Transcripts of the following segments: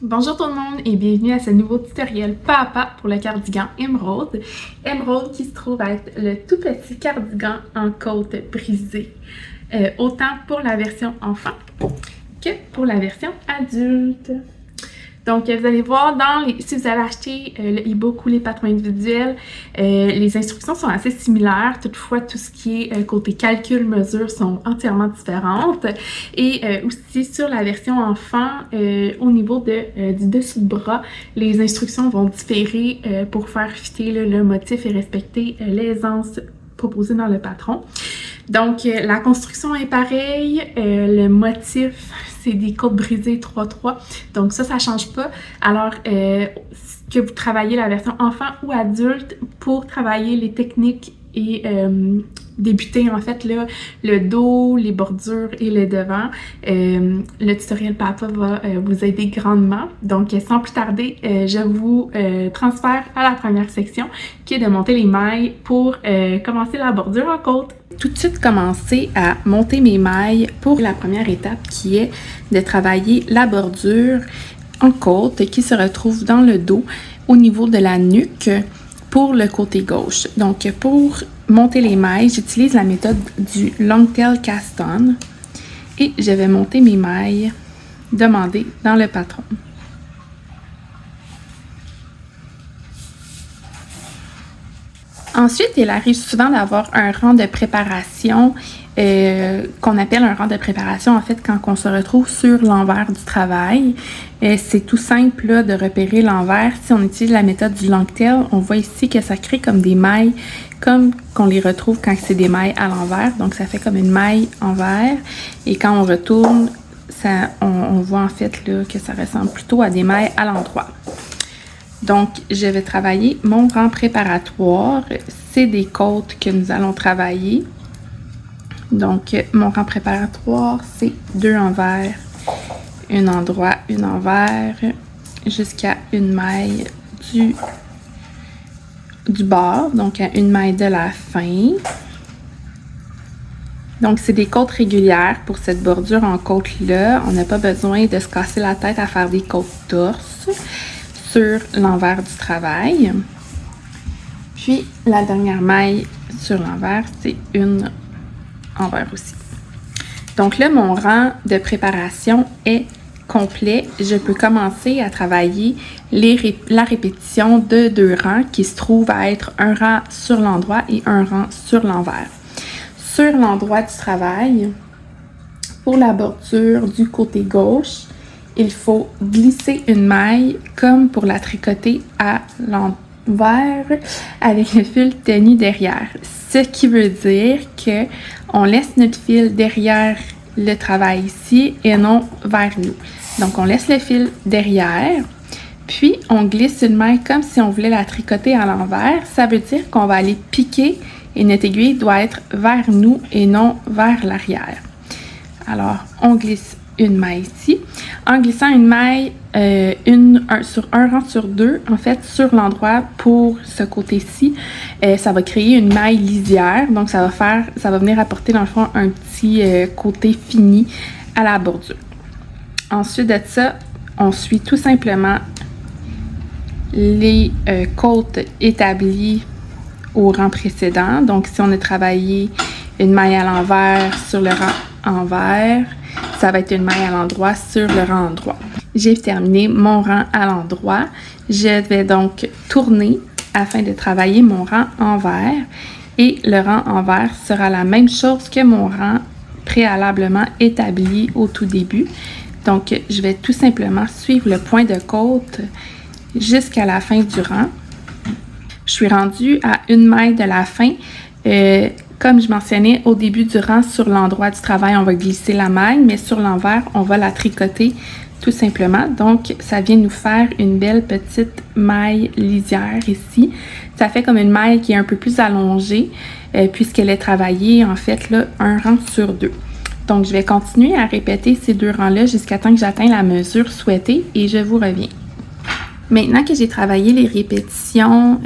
Bonjour tout le monde et bienvenue à ce nouveau tutoriel pas à pas pour le cardigan Emerald. Emerald qui se trouve être le tout petit cardigan en côte brisée, autant pour la version enfant que pour la version adulte. Donc, vous allez voir, si vous avez acheté le e-book ou les patrons individuels, les instructions sont assez similaires. Toutefois, tout ce qui est côté calcul, mesure sont entièrement différentes. Et aussi, sur la version enfant, au niveau du dessous de bras, les instructions vont différer pour faire fitter le motif et respecter l'aisance proposée dans le patron. Donc, la construction est pareille, le motif, c'est des côtes brisées 3-3, donc ça change pas. Alors, que vous travaillez la version enfant ou adulte pour travailler les techniques et débuter en fait là, le dos, les bordures et le devant, le tutoriel Papa va vous aider grandement. Donc, sans plus tarder, je vous transfère à la première section qui est de monter les mailles pour commencer la bordure en côte. Tout de suite commencer à monter mes mailles pour la première étape qui est de travailler la bordure en côte qui se retrouve dans le dos au niveau de la nuque pour le côté gauche. Donc pour monter les mailles, j'utilise la méthode du Longtail Cast-On et je vais monter mes mailles demandées dans le patron. Ensuite, il arrive souvent d'avoir un rang de préparation qu'on appelle un rang de préparation en fait quand on se retrouve sur l'envers du travail. C'est tout simple là, de repérer l'envers. Si on utilise la méthode du Longtail, on voit ici que ça crée comme des mailles comme qu'on les retrouve quand c'est des mailles à l'envers. Donc ça fait comme une maille envers et quand on retourne, on voit en fait là, que ça ressemble plutôt à des mailles à l'endroit. Donc, je vais travailler mon rang préparatoire. C'est des côtes que nous allons travailler. Donc, mon rang préparatoire, c'est 2 envers, une endroit, une envers, jusqu'à une maille du bord, donc à une maille de la fin. Donc, c'est des côtes régulières pour cette bordure en côte-là. On n'a pas besoin de se casser la tête à faire des côtes torses sur l'envers du travail. Puis la dernière maille sur l'envers, c'est une envers aussi. Donc là, mon rang de préparation est complet. Je peux commencer à travailler la répétition de 2 rangs qui se trouvent à être un rang sur l'endroit et un rang sur l'envers. Sur l'endroit du travail, pour la bordure du côté gauche, il faut glisser une maille comme pour la tricoter à l'envers avec le fil tenu derrière. Ce qui veut dire que on laisse notre fil derrière le travail ici et non vers nous. Donc on laisse le fil derrière, puis on glisse une maille comme si on voulait la tricoter à l'envers. Ça veut dire qu'on va aller piquer et notre aiguille doit être vers nous et non vers l'arrière. Alors on glisse une maille ici. En glissant une maille sur un rang sur 2, en fait, sur l'endroit pour ce côté-ci, ça va créer une maille lisière. Donc, ça va venir apporter, dans le fond, un petit côté fini à la bordure. Ensuite de ça, on suit tout simplement les côtes établies au rang précédent. Donc, si on a travaillé une maille à l'envers sur le rang envers, ça va être une maille à l'endroit sur le rang endroit. J'ai terminé mon rang à l'endroit. Je vais donc tourner afin de travailler mon rang envers. Et le rang envers sera la même chose que mon rang préalablement établi au tout début. Donc, je vais tout simplement suivre le point de côte jusqu'à la fin du rang. Je suis rendue à une maille de la fin. Comme je mentionnais au début du rang, sur l'endroit du travail, on va glisser la maille, mais sur l'envers, on va la tricoter tout simplement. Donc, ça vient nous faire une belle petite maille lisière ici. Ça fait comme une maille qui est un peu plus allongée, puisqu'elle est travaillée, en fait, là, un rang sur 2. Donc, je vais continuer à répéter ces 2 rangs-là jusqu'à temps que j'atteigne la mesure souhaitée et je vous reviens. Maintenant que j'ai travaillé les répétitions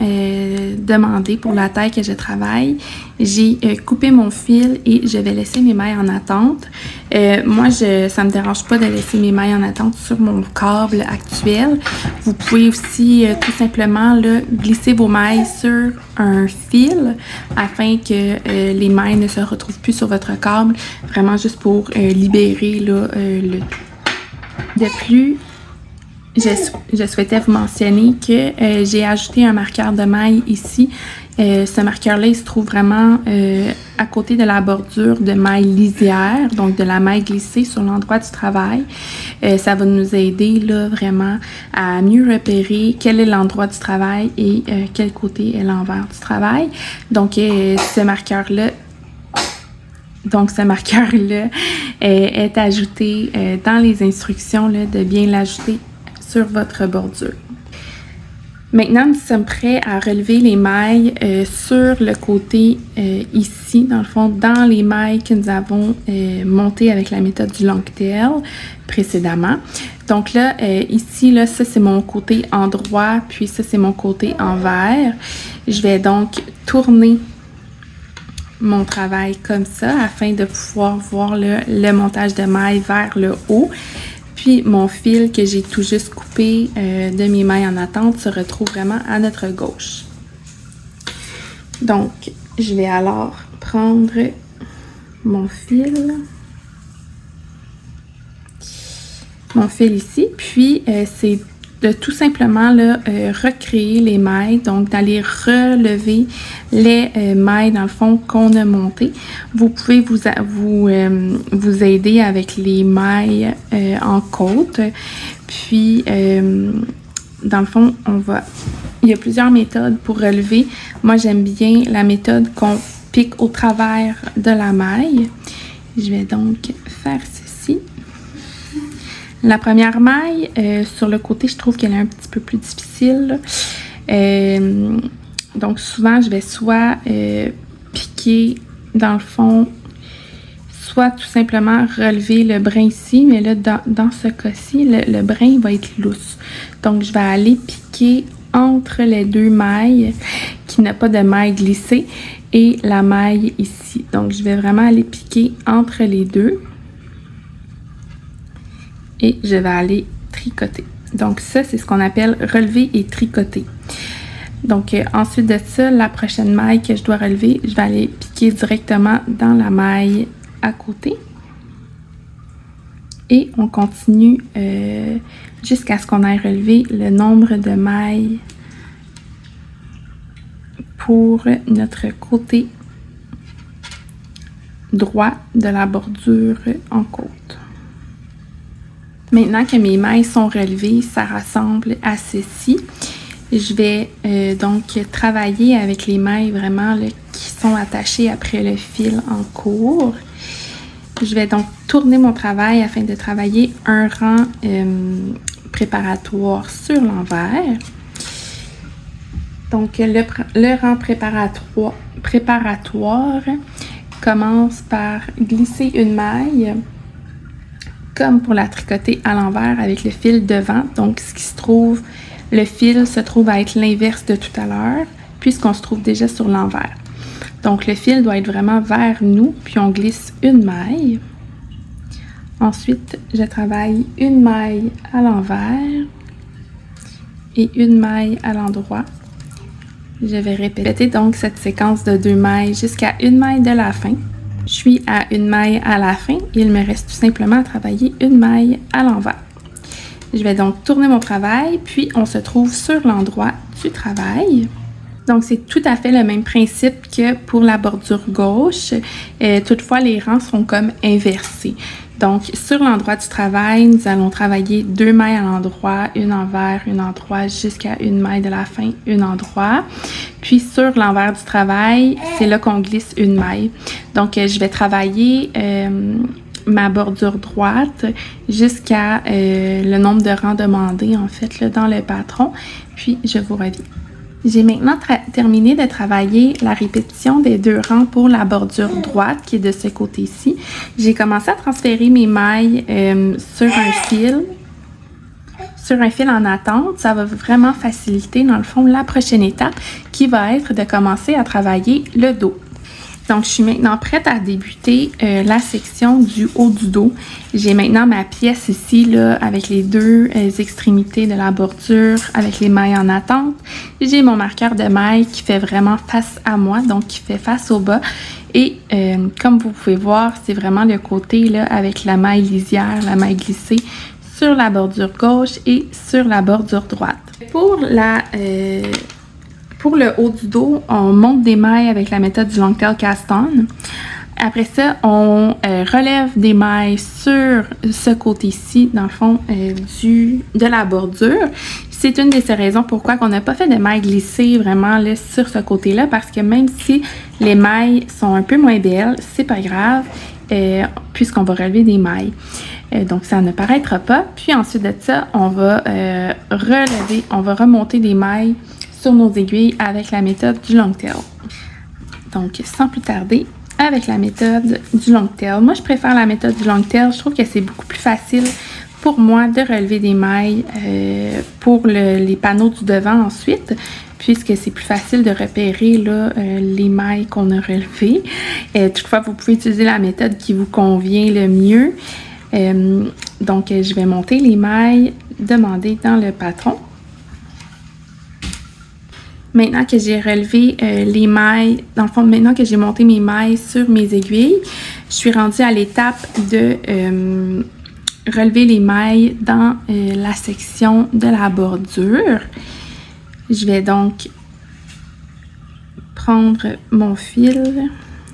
demandées pour la taille que je travaille, j'ai coupé mon fil et je vais laisser mes mailles en attente. Moi, ça me dérange pas de laisser mes mailles en attente sur mon câble actuel. Vous pouvez aussi tout simplement là, glisser vos mailles sur un fil afin que les mailles ne se retrouvent plus sur votre câble, vraiment juste pour libérer là, le tout. De plus, je souhaitais vous mentionner que j'ai ajouté un marqueur de maille ici. Ce marqueur-là, il se trouve vraiment à côté de la bordure de maille lisière, donc de la maille glissée sur l'endroit du travail. Ça va nous aider là vraiment à mieux repérer quel est l'endroit du travail et quel côté est l'envers du travail. Donc, ce marqueur-là est ajouté dans les instructions là, de bien l'ajouter sur votre bordure. Maintenant, nous sommes prêts à relever les mailles sur le côté ici, dans le fond, dans les mailles que nous avons montées avec la méthode du long tail précédemment. Donc là, ici, là, ça c'est mon côté endroit, puis ça c'est mon côté envers. Je vais donc tourner mon travail comme ça afin de pouvoir voir le montage de mailles vers le haut. Puis mon fil que j'ai tout juste coupé de mes mailles en attente se retrouve vraiment à notre gauche. Donc, je vais alors prendre mon fil ici, puis c'est de tout simplement là, recréer les mailles, donc d'aller relever les mailles dans le fond qu'on a montées. Vous pouvez vous aider avec les mailles en côte. Puis, dans le fond, il y a plusieurs méthodes pour relever. Moi, j'aime bien la méthode qu'on pique au travers de la maille. Je vais donc faire ceci. La première maille, sur le côté, je trouve qu'elle est un petit peu plus difficile. Donc, souvent, je vais soit piquer dans le fond, soit tout simplement relever le brin ici. Mais là, dans ce cas-ci, le brin va être lousse. Donc, je vais aller piquer entre les deux mailles qui n'a pas de maille glissée et la maille ici. Donc, je vais vraiment aller piquer entre les deux. Et je vais aller tricoter. Donc ça, c'est ce qu'on appelle relever et tricoter. Donc ensuite de ça, la prochaine maille que je dois relever, je vais aller piquer directement dans la maille à côté. Et on continue jusqu'à ce qu'on ait relevé le nombre de mailles pour notre côté droit de la bordure en côte. Maintenant que mes mailles sont relevées, ça ressemble à ceci. Je vais donc travailler avec les mailles vraiment là, qui sont attachées après le fil en cours. Je vais donc tourner mon travail afin de travailler un rang préparatoire sur l'envers. Donc le rang préparatoire commence par glisser une maille comme pour la tricoter à l'envers avec le fil devant. Donc, le fil se trouve à être l'inverse de tout à l'heure, puisqu'on se trouve déjà sur l'envers. Donc, le fil doit être vraiment vers nous, puis on glisse une maille. Ensuite, je travaille une maille à l'envers et une maille à l'endroit. Je vais répéter donc cette séquence de 2 mailles jusqu'à une maille de la fin. Je suis à une maille à la fin. Il me reste tout simplement à travailler une maille à l'envers. Je vais donc tourner mon travail, puis on se trouve sur l'endroit du travail. Donc, c'est tout à fait le même principe que pour la bordure gauche. Toutefois, les rangs sont comme inversés. Donc, sur l'endroit du travail, nous allons travailler 2 mailles à l'endroit, une envers, une endroit, jusqu'à une maille de la fin, une endroit. Puis, sur l'envers du travail, c'est là qu'on glisse une maille. Donc, je vais travailler ma bordure droite jusqu'à le nombre de rangs demandés, en fait, là, dans le patron. Puis, je vous reviens. J'ai maintenant terminé de travailler la répétition des 2 rangs pour la bordure droite qui est de ce côté-ci. J'ai commencé à transférer mes mailles sur un fil sur un fil en attente, ça va vraiment faciliter dans le fond la prochaine étape qui va être de commencer à travailler le dos. Donc, je suis maintenant prête à débuter la section du haut du dos. J'ai maintenant ma pièce ici, là, avec les deux extrémités de la bordure, avec les mailles en attente. J'ai mon marqueur de mailles qui fait vraiment face à moi, donc qui fait face au bas. Et comme vous pouvez voir, c'est vraiment le côté là, avec la maille lisière, la maille glissée sur la bordure gauche et sur la bordure droite. Pour le haut du dos, on monte des mailles avec la méthode du long tail cast-on. Après ça, on relève des mailles sur ce côté-ci, dans le fond, de la bordure. C'est une des raisons pourquoi on n'a pas fait de mailles glissées vraiment là, sur ce côté-là, parce que même si les mailles sont un peu moins belles, c'est pas grave, puisqu'on va relever des mailles. Donc, ça ne paraîtra pas. Puis ensuite de ça, on va remonter des mailles sur nos aiguilles avec la méthode du long tail. Donc, sans plus tarder, avec la méthode du long tail. Moi, je préfère la méthode du long tail. Je trouve que c'est beaucoup plus facile pour moi de relever des mailles pour les panneaux du devant ensuite, puisque c'est plus facile de repérer là, les mailles qu'on a relevées. Toutefois, vous pouvez utiliser la méthode qui vous convient le mieux. Donc, je vais monter les mailles demandées dans le patron. Maintenant que j'ai relevé les mailles, dans le fond, maintenant que j'ai monté mes mailles sur mes aiguilles, je suis rendue à l'étape de relever les mailles dans la section de la bordure. Je vais donc prendre mon fil.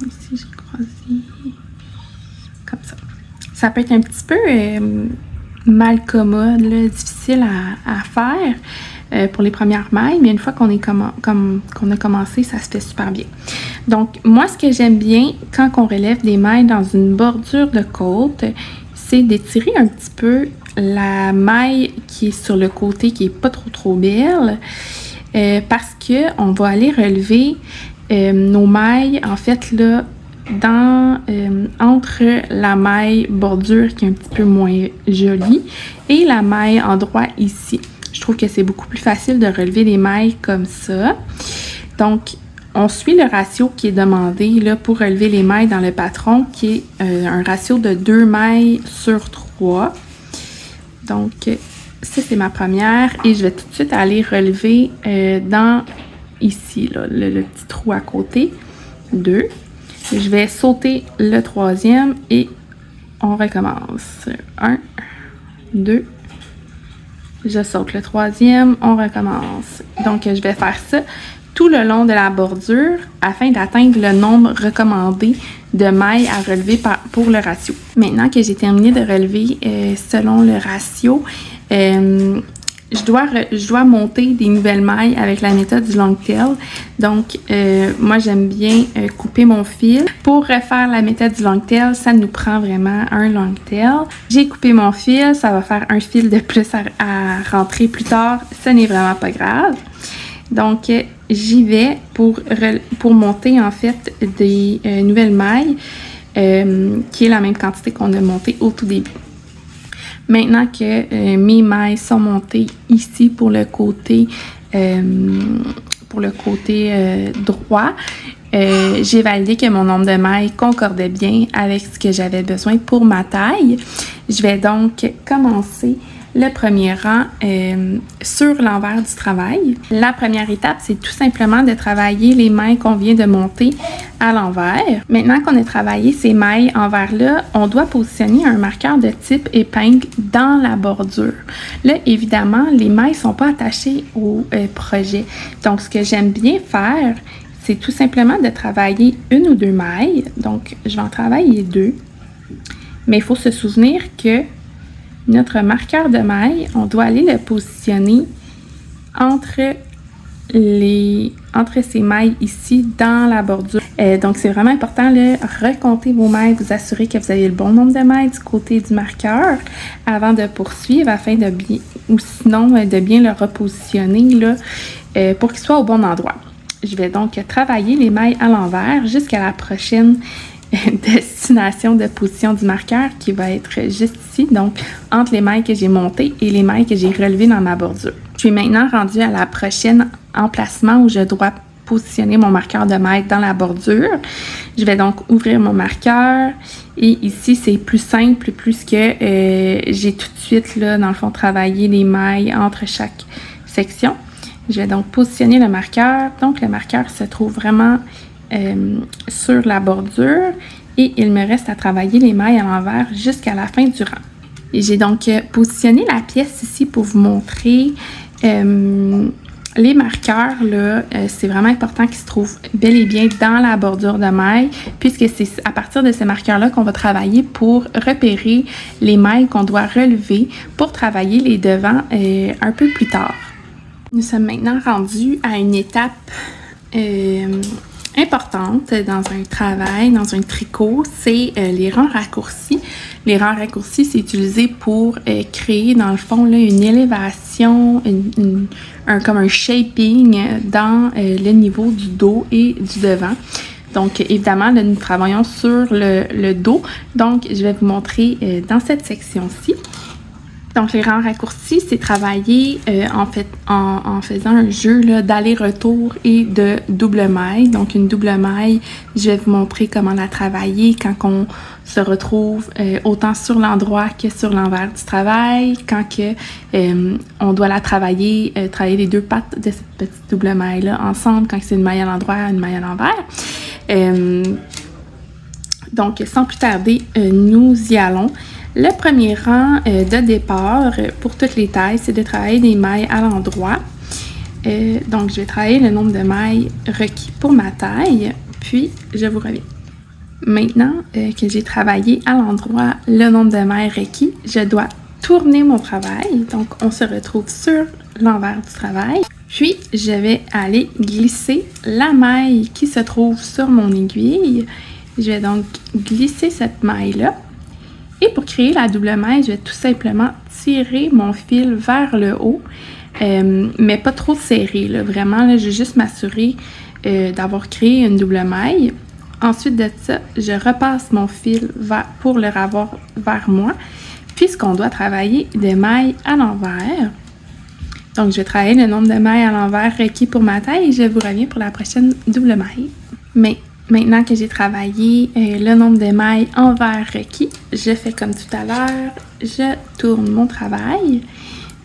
Ici, j'ai croisé comme ça. Ça peut être un petit peu mal commode, là, difficile à faire. Pour les premières mailles, mais une fois qu'on a commencé, ça se fait super bien. Donc, moi, ce que j'aime bien quand on relève des mailles dans une bordure de côte, c'est d'étirer un petit peu la maille qui est sur le côté, qui est pas trop belle, parce que on va aller relever nos mailles, en fait, là, entre la maille bordure qui est un petit peu moins jolie et la maille en droit ici. Je trouve que c'est beaucoup plus facile de relever les mailles comme ça. Donc, on suit le ratio qui est demandé là, pour relever les mailles dans le patron, qui est un ratio de 2 mailles sur 3. Donc, ça, c'est ma première. Et je vais tout de suite aller relever dans ici, là, le petit trou à côté. 2. Je vais sauter le troisième et on recommence. 1, 2. Je saute le troisième, on recommence. Donc, je vais faire ça tout le long de la bordure afin d'atteindre le nombre recommandé de mailles à relever pour le ratio. Maintenant que j'ai terminé de relever selon le ratio, je dois monter des nouvelles mailles avec la méthode du long tail. Donc, moi, j'aime bien couper mon fil. Pour refaire la méthode du long tail, ça nous prend vraiment un long tail. J'ai coupé mon fil, ça va faire un fil de plus à rentrer plus tard. Ce n'est vraiment pas grave. Donc, j'y vais pour monter, en fait, des nouvelles mailles, qui est la même quantité qu'on a montée au tout début. Maintenant que mes mailles sont montées ici pour le côté droit, j'ai validé que mon nombre de mailles concordait bien avec ce que j'avais besoin pour ma taille. Je vais donc commencer le premier rang sur l'envers du travail. La première étape, c'est tout simplement de travailler les mailles qu'on vient de monter à l'envers. Maintenant qu'on a travaillé ces mailles envers-là, on doit positionner un marqueur de type épingle dans la bordure. Là, évidemment, les mailles ne sont pas attachées au projet. Donc, ce que j'aime bien faire, c'est tout simplement de travailler une ou deux mailles. Donc, je vais en travailler 2. Mais il faut se souvenir que notre marqueur de maille, on doit aller le positionner entre ces mailles ici dans la bordure. Donc, c'est vraiment important de recompter vos mailles, vous assurer que vous avez le bon nombre de mailles du côté du marqueur avant de poursuivre afin de bien, ou sinon de bien le repositionner là, pour qu'il soit au bon endroit. Je vais donc travailler les mailles à l'envers jusqu'à la prochaine destination de position du marqueur qui va être juste ici, donc entre les mailles que j'ai montées et les mailles que j'ai relevées dans ma bordure. Je suis maintenant rendue à la prochaine emplacement où je dois positionner mon marqueur de maille dans la bordure. Je vais donc ouvrir mon marqueur et ici c'est plus simple puisque j'ai tout de suite là dans le fond travaillé les mailles entre chaque section. Je vais donc positionner le marqueur. Donc le marqueur se trouve vraiment sur la bordure et il me reste à travailler les mailles à l'envers jusqu'à la fin du rang. Et j'ai donc positionné la pièce ici pour vous montrer les marqueurs, là, c'est vraiment important qu'ils se trouvent bel et bien dans la bordure de maille, puisque c'est à partir de ces marqueurs-là qu'on va travailler pour repérer les mailles qu'on doit relever pour travailler les devants un peu plus tard. Nous sommes maintenant rendus à une étape importante dans un travail, dans un tricot, c'est les rangs raccourcis. Les rangs raccourcis, c'est utilisé pour créer, dans le fond, là, une élévation, comme un shaping dans le niveau du dos et du devant. Donc, évidemment, là, nous travaillons sur le dos. Donc, je vais vous montrer dans cette section-ci. Donc, les rangs raccourcis, c'est travailler en faisant un jeu d'aller-retour et de double maille. Donc, une double maille, je vais vous montrer comment la travailler quand on se retrouve autant sur l'endroit que sur l'envers du travail, quand on doit la travailler les deux pattes de cette petite double maille-là ensemble, quand c'est une maille à l'endroit, une maille à l'envers. Donc, sans plus tarder, nous y allons. Le premier rang de départ pour toutes les tailles, c'est de travailler des mailles à l'endroit. Donc, je vais travailler le nombre de mailles requis pour ma taille, puis je vous reviens. Maintenant que j'ai travaillé à l'endroit le nombre de mailles requis, je dois tourner mon travail. Donc, on se retrouve sur l'envers du travail. Puis, je vais aller glisser la maille qui se trouve sur mon aiguille. Je vais donc glisser cette maille-là. Et pour créer la double maille, je vais tout simplement tirer mon fil vers le haut, mais pas trop serré. Là. Vraiment, là, je vais juste m'assurer d'avoir créé une double maille. Ensuite de ça, je repasse mon fil pour le ravoir vers moi, puisqu'on doit travailler des mailles à l'envers. Donc, je vais travailler le nombre de mailles à l'envers requis pour ma taille et je vous reviens pour la prochaine double maille. Mais maintenant que j'ai travaillé le nombre de mailles envers requis, je fais comme tout à l'heure, je tourne mon travail,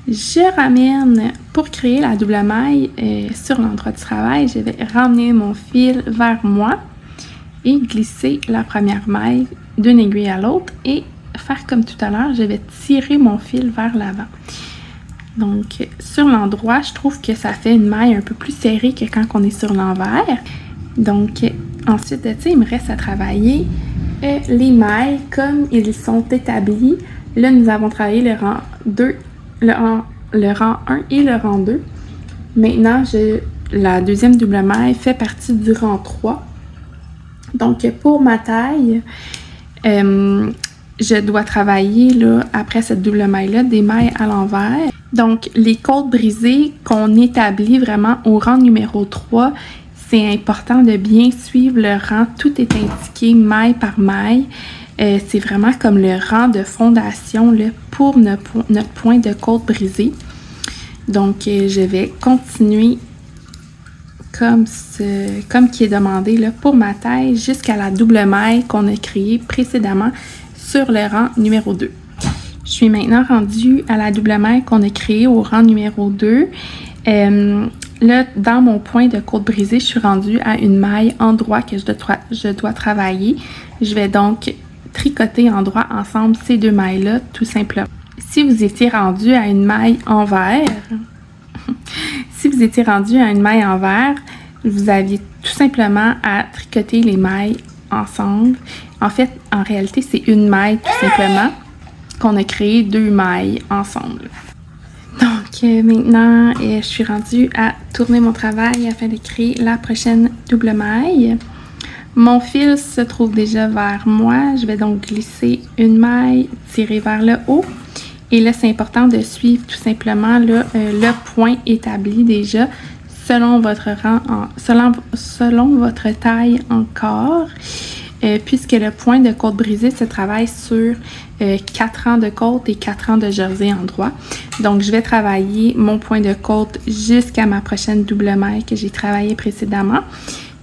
je ramène pour créer la double maille sur l'endroit du travail, je vais ramener mon fil vers moi et glisser la première maille d'une aiguille à l'autre et faire comme tout à l'heure, je vais tirer mon fil vers l'avant. Donc sur l'endroit, je trouve que ça fait une maille un peu plus serrée que quand on est sur l'envers. Donc ensuite de ça, il me reste à travailler les mailles comme ils sont établis. Là, nous avons travaillé le rang 2, le rang 1 et le rang 2. Maintenant, la deuxième double maille fait partie du rang 3. Donc, pour ma taille, je dois travailler, là, après cette double maille-là, des mailles à l'envers. Donc, les côtes brisées qu'on établit vraiment au rang numéro 3, c'est important de bien suivre le rang. Tout est indiqué maille par maille. C'est vraiment comme le rang de fondation là, pour notre point de côte brisée. Donc, je vais continuer comme qui est demandé là, pour ma taille jusqu'à la double maille qu'on a créée précédemment sur le rang numéro 2. Je suis maintenant rendue à la double maille qu'on a créée au rang numéro 2. Là, dans mon point de côte brisée, je suis rendue à une maille endroit que je dois travailler. Je vais donc tricoter endroit ensemble ces deux mailles-là, tout simplement. Si vous étiez rendu à une maille envers, vous aviez tout simplement à tricoter les mailles ensemble. En fait, en réalité, c'est une maille tout simplement qu'on a créé deux mailles ensemble. Donc maintenant, je suis rendue à tourner mon travail afin de créer la prochaine double maille. Mon fil se trouve déjà vers moi. Je vais donc glisser une maille, tirer vers le haut. Et là, c'est important de suivre tout simplement là, le point établi déjà selon votre rang, selon votre taille encore. puisque le point de côte brisée se travaille sur 4 rangs de côte et 4 rangs de jersey en droit. Donc, je vais travailler mon point de côte jusqu'à ma prochaine double maille que j'ai travaillée précédemment.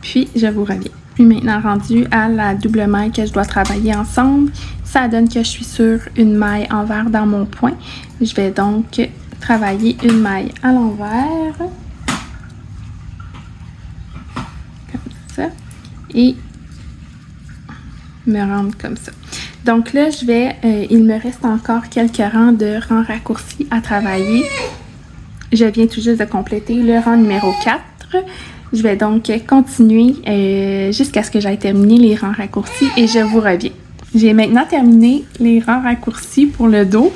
Puis, je vous reviens. Puis maintenant, rendu à la double maille que je dois travailler ensemble, ça donne que je suis sur une maille envers dans mon point. Je vais donc travailler une maille à l'envers. Comme ça. Et me rendre comme ça. Donc là, il me reste encore quelques rangs de rangs raccourcis à travailler. Je viens tout juste de compléter le rang numéro 4. Je vais donc continuer jusqu'à ce que j'aille terminer les rangs raccourcis et je vous reviens. J'ai maintenant terminé les rangs raccourcis pour le dos.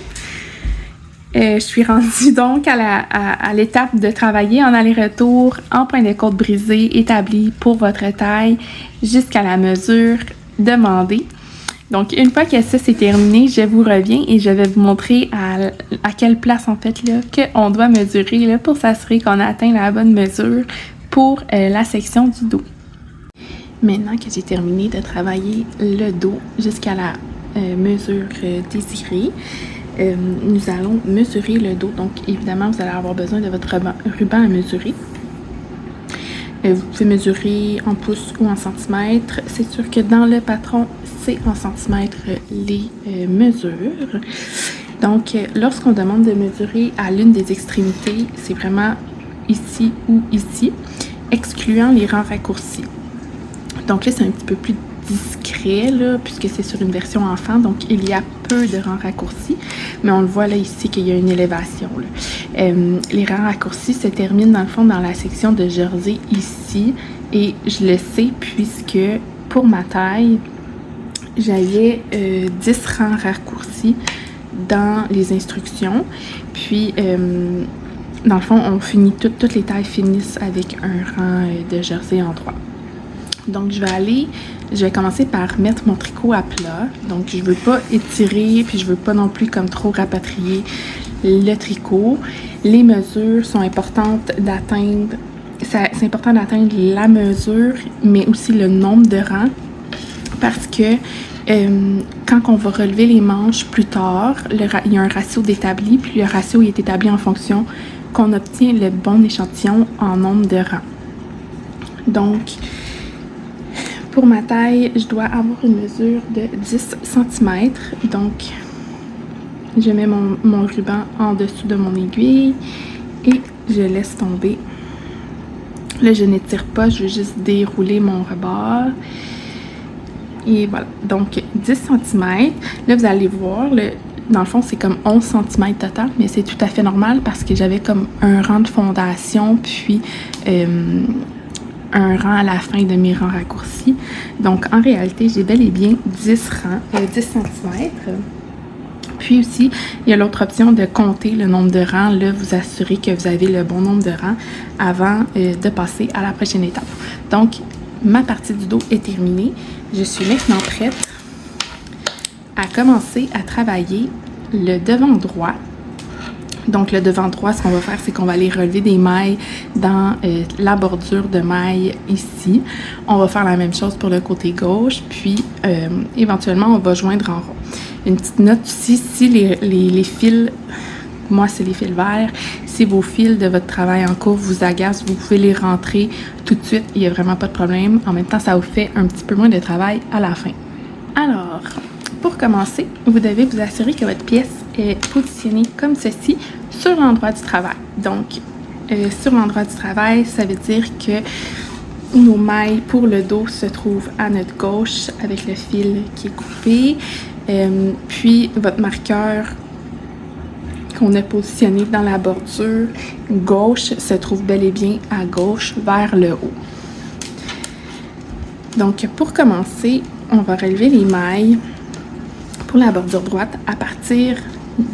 Je suis rendue donc à l'étape de travailler en aller-retour en point de côte brisé établi pour votre taille jusqu'à la mesure demandée. Donc, une fois que ça c'est terminé, je vous reviens et je vais vous montrer à quelle place en fait là qu'on doit mesurer là, pour s'assurer qu'on a atteint la bonne mesure pour la section du dos. Maintenant que j'ai terminé de travailler le dos jusqu'à la mesure désirée, nous allons mesurer le dos. Donc, évidemment, vous allez avoir besoin de votre ruban à mesurer. Vous pouvez mesurer en pouces ou en centimètres. C'est sûr que dans le patron, c'est en centimètres les mesures. Donc, lorsqu'on demande de mesurer à l'une des extrémités, c'est vraiment ici ou ici, excluant les rangs raccourcis. Donc là, c'est un petit peu plus discret, là, puisque c'est sur une version enfant, donc il y a peu de rangs raccourcis, mais on le voit là ici qu'il y a une élévation. Les rangs raccourcis se terminent dans le fond dans la section de jersey ici, et je le sais puisque pour ma taille, j'avais 10 rangs raccourcis dans les instructions, puis dans le fond, on finit toutes les tailles finissent avec un rang de jersey en droit. Donc, je vais commencer par mettre mon tricot à plat. Donc, je veux pas étirer, puis je veux pas non plus comme trop rapatrier le tricot. Les mesures sont importantes d'atteindre, c'est important d'atteindre la mesure, mais aussi le nombre de rangs, parce que quand on va relever les manches plus tard, il y a un ratio d'établi, puis le ratio est établi en fonction qu'on obtient le bon échantillon en nombre de rangs. Donc, pour ma taille, je dois avoir une mesure de 10 cm. Donc, je mets mon ruban en dessous de mon aiguille et je laisse tomber. Là, je n'étire pas, je veux juste dérouler mon rebord. Et voilà, donc 10 cm. Là, vous allez voir, dans le fond, c'est comme 11 cm total, mais c'est tout à fait normal parce que j'avais comme un rang de fondation, puis un rang à la fin de mes rangs raccourcis. Donc, en réalité, j'ai bel et bien 10 cm. Puis aussi, il y a l'autre option de compter le nombre de rangs. Là, vous assurez que vous avez le bon nombre de rangs avant de passer à la prochaine étape. Donc, ma partie du dos est terminée. Je suis maintenant prête à commencer à travailler le devant droit. Donc, le devant droit, ce qu'on va faire, c'est qu'on va aller relever des mailles dans la bordure de mailles ici. On va faire la même chose pour le côté gauche, puis éventuellement, on va joindre en rond. Une petite note ici, si les fils, moi, c'est les fils verts, si vos fils de votre travail en cours vous agacent, vous pouvez les rentrer tout de suite, il n'y a vraiment pas de problème. En même temps, ça vous fait un petit peu moins de travail à la fin. Alors, pour commencer, vous devez vous assurer que votre pièce est positionnée comme ceci sur l'endroit du travail. Donc, sur l'endroit du travail, ça veut dire que nos mailles pour le dos se trouvent à notre gauche avec le fil qui est coupé. Puis, votre marqueur qu'on a positionné dans la bordure gauche se trouve bel et bien à gauche vers le haut. Donc, pour commencer, on va relever les mailles pour la bordure droite à partir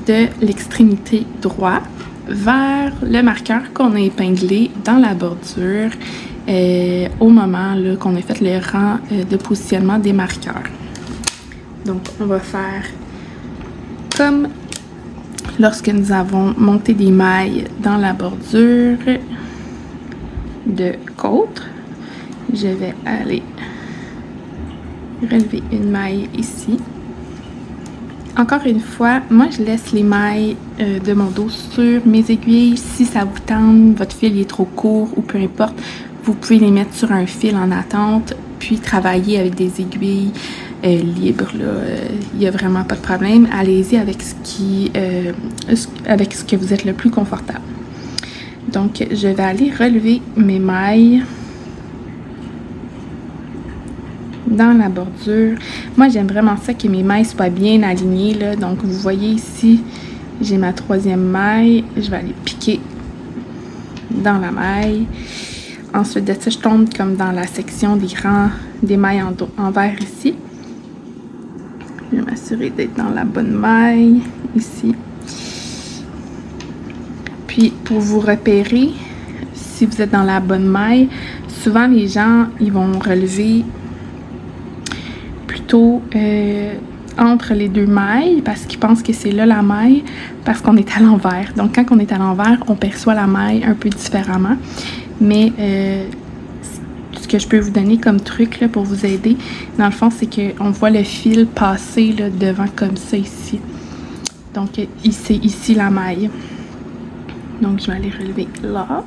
de l'extrémité droite vers le marqueur qu'on a épinglé dans la bordure au moment qu'on a fait le rang de positionnement des marqueurs. Donc, on va faire comme lorsque nous avons monté des mailles dans la bordure de côte. Je vais aller relever une maille ici. Encore une fois, moi je laisse les mailles de mon dos sur mes aiguilles. Si ça vous tente, votre fil est trop court ou peu importe, vous pouvez les mettre sur un fil en attente, puis travailler avec des aiguilles libres. Il n'y a vraiment pas de problème. Allez-y avec avec ce que vous êtes le plus confortable. Donc, je vais aller relever mes mailles dans la bordure. Moi, j'aime vraiment ça que mes mailles soient bien alignées, là. Donc, vous voyez ici, j'ai ma 3e maille. Je vais aller piquer dans la maille. Ensuite de ça, je tombe comme dans la section des mailles en vert ici. Je vais m'assurer d'être dans la bonne maille, ici. Puis, pour vous repérer, si vous êtes dans la bonne maille, souvent les gens, ils vont relever plutôt entre les 2 mailles parce qu'ils pensent que c'est là la maille parce qu'on est à l'envers. Donc, quand on est à l'envers, on perçoit la maille un peu différemment. Mais ce que je peux vous donner comme truc là, pour vous aider, dans le fond, c'est qu'on voit le fil passer là, devant comme ça ici. Donc, c'est ici la maille. Donc, je vais aller relever là.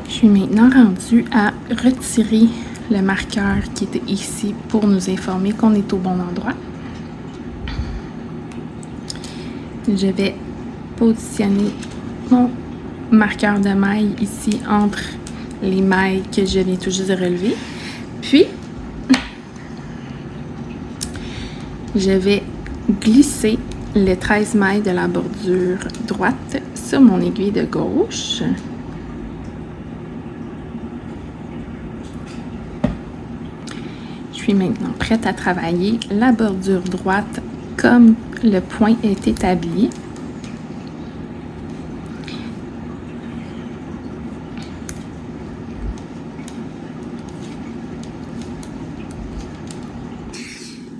Je suis maintenant rendue à retirer le marqueur qui était ici pour nous informer qu'on est au bon endroit. Je vais positionner mon marqueur de maille ici entre les mailles que je viens tout juste de relever. Puis, je vais glisser les 13 mailles de la bordure droite sur mon aiguille de gauche. Je suis maintenant prête à travailler la bordure droite comme le point est établi.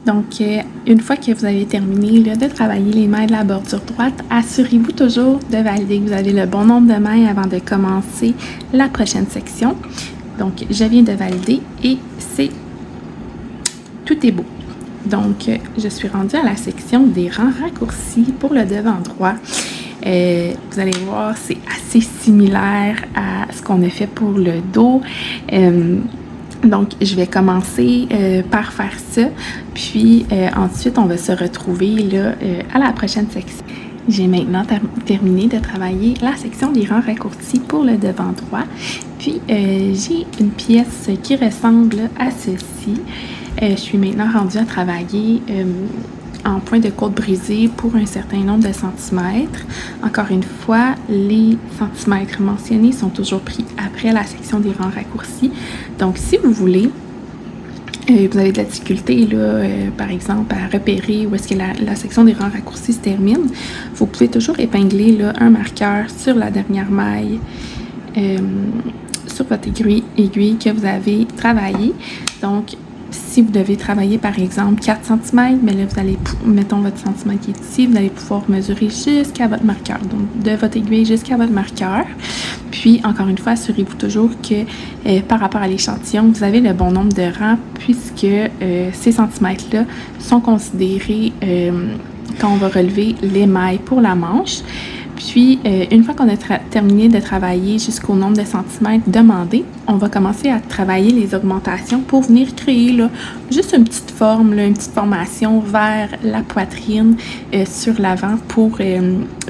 Donc, une fois que vous avez terminé là, de travailler les mailles de la bordure droite, assurez-vous toujours de valider que vous avez le bon nombre de mailles avant de commencer la prochaine section. Donc, je viens de valider et tout est beau. Donc, je suis rendue à la section des rangs raccourcis pour le devant droit. Vous allez voir, c'est assez similaire à ce qu'on a fait pour le dos. Donc, je vais commencer par faire ça, puis ensuite, on va se retrouver là, à la prochaine section. J'ai maintenant terminé de travailler la section des rangs raccourcis pour le devant droit. Puis, j'ai une pièce qui ressemble à ceci. Je suis maintenant rendue à travailler en point de côte brisée pour un certain nombre de centimètres. Encore une fois, les centimètres mentionnés sont toujours pris après la section des rangs raccourcis. Donc, si vous voulez, vous avez de la difficulté, là, par exemple, à repérer où est-ce que la section des rangs raccourcis se termine, vous pouvez toujours épingler là, un marqueur sur la dernière maille, sur votre aiguille que vous avez travaillée. Donc, si vous devez travailler, par exemple, 4 cm, mais là, vous allez, mettons votre centimètre qui est ici, vous allez pouvoir mesurer jusqu'à votre marqueur. Donc, de votre aiguille jusqu'à votre marqueur. Puis, encore une fois, assurez-vous toujours que par rapport à l'échantillon, vous avez le bon nombre de rangs puisque ces centimètres-là sont considérés quand on va relever les mailles pour la manche. Puis, une fois qu'on a terminé de travailler jusqu'au nombre de centimètres demandés, on va commencer à travailler les augmentations pour venir créer là, juste une petite forme, là, une petite formation vers la poitrine sur l'avant pour